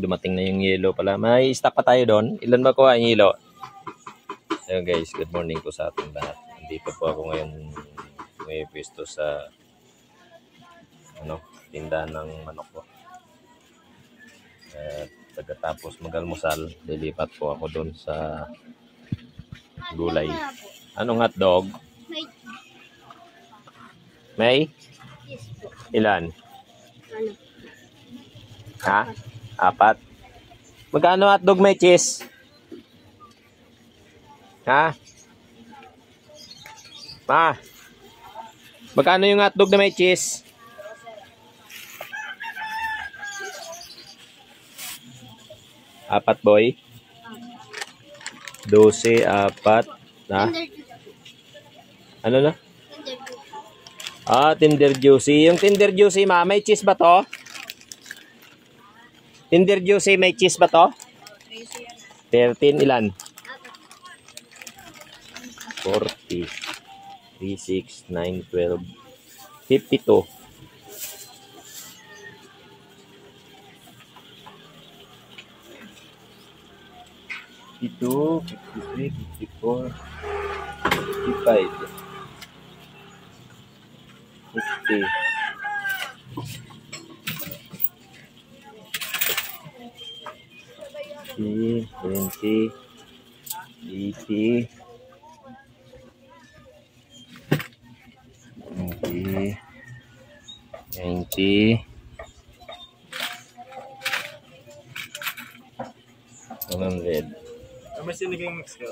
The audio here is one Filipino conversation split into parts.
dumating na yung yelo pala. May stock pa tayo doon. Ilan ba kuha yung yelo? Ayun guys, good morning po sa ating lahat. Dito po ako ngayon may pwesto sa tindahan ng manok ko. Pagkatapos mag-almusal, lilipat po ako doon sa gulay. Anong hotdog? May? Ilan? Ha? 4? Magkano hotdog may cheese? Ha? Ma? Magkano yung hotdog na may cheese? Apat boy? 12, 4. Na? Ano na? Tender juicy. Yung Tender juicy ma, may cheese ba to? Tender juicy, may cheese ba to? 13, ilan? 40, 3, 6, 9, 12, 52. Ito, 53, 54, 55, 60, 20, 80, 90, 100. May siniging mix ko.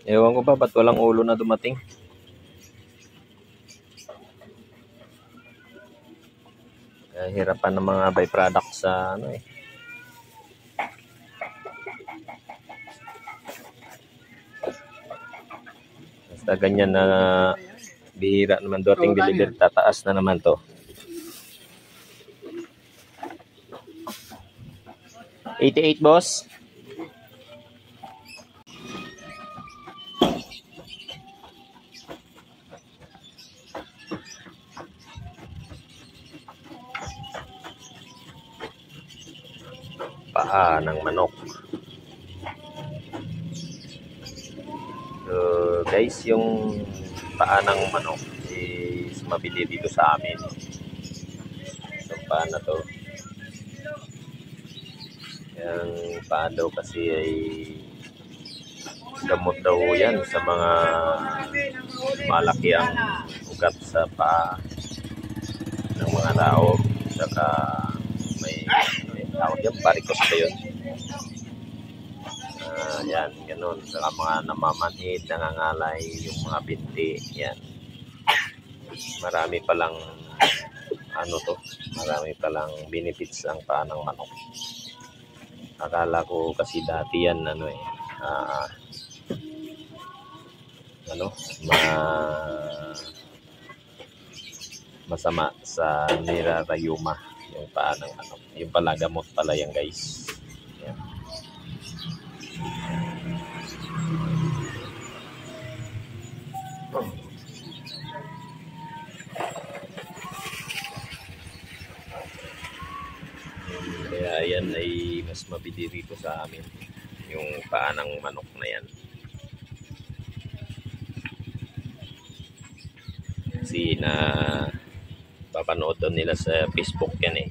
Ewan ko ba ba't walang ulo na dumating? Hirapan ng mga byproduct sa Basta ganyan na bihira naman dating deliver, tataas na naman to. 88 boss. Paa ng manok. So guys, yung paa ng manok is mabili dito sa amin. So paa na to. Yung paa daw kasi ay gamot daw yan sa mga malaki ang ugat sa paa ng mga tao. Saka may tawag yan, varicose ba yun? Yan, ganun. Saka mga namamanhid, nangangalay, yung mga binti, yan. Marami palang marami palang benefits ang paa ng manok. Akala ko kasi dati yan masama sa nirarayuma yung paa ng manok. Yung pala gamot pala yan guys. Yan. Kaya yan ay mas mabili rito sa amin yung paa ng manok na yan. Kasi papanood doon nila sa Facebook yan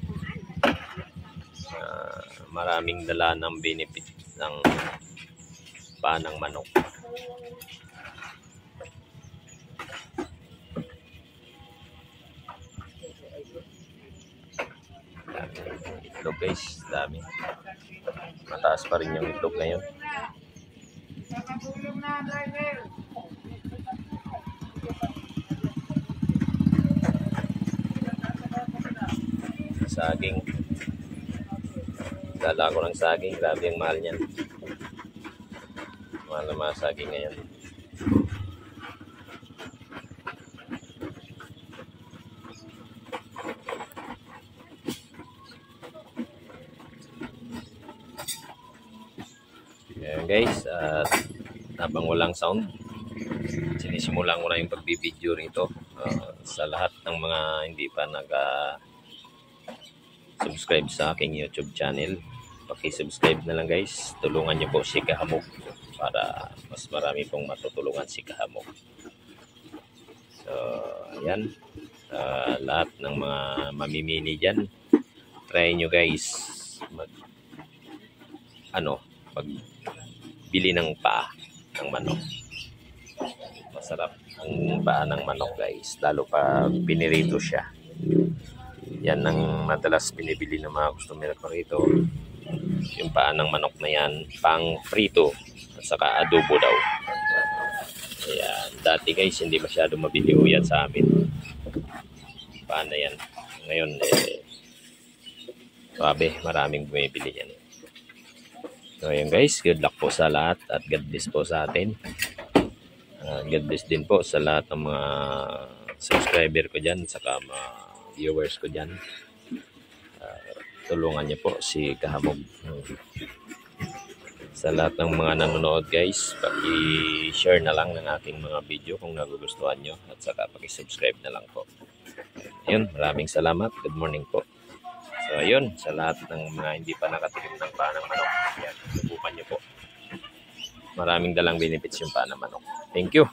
maraming dala ng benefit ng paa ng manok. Itlog guys, dami. Mataas pa rin yung itlog ngayon. Saging. Dala ko ng saging, grabe ang mahal niyan. Mahal na mga saging ngayon. Ayan guys, at habang walang sound, sinisimulan ko na yung pagbibideo rito. Sa lahat ng mga hindi pa subscribe sa aking YouTube channel, paki-subscribe na lang guys. Tulungan niyo po si Kahamog para mas marami pong matutulungan si Kahamog. So, ayan. Lahat ng mga mamimili dyan, try nyo guys magbili ng paa ng manok. Masarap ang paa ng manok guys, lalo pa pinirito siya. Yan ang madalas binibili ng mga customer ko rito, yung paa ng manok na yan, pang prito at saka adobo daw. Ayan, dati guys hindi masyado mabili yan sa amin, paa na yan. Ngayon sabi, maraming bumibili yan. So ayan guys, good luck po sa lahat at God bless po sa atin. God bless din po sa lahat ng mga subscriber ko dyan, saka mga viewers ko dyan. Tulungan niyo po si Kahamog. Sa lahat ng mga nanonood guys, paki-share na lang ng aking mga video kung nagugustuhan nyo, at saka paki-subscribe na lang po. Ayun, maraming salamat. Good morning po. So ayun, sa lahat ng mga hindi pa nakatikim ng paa ng manok, yan, subukan nyo po. Maraming dalang benefits yung paa ng manok. Thank you.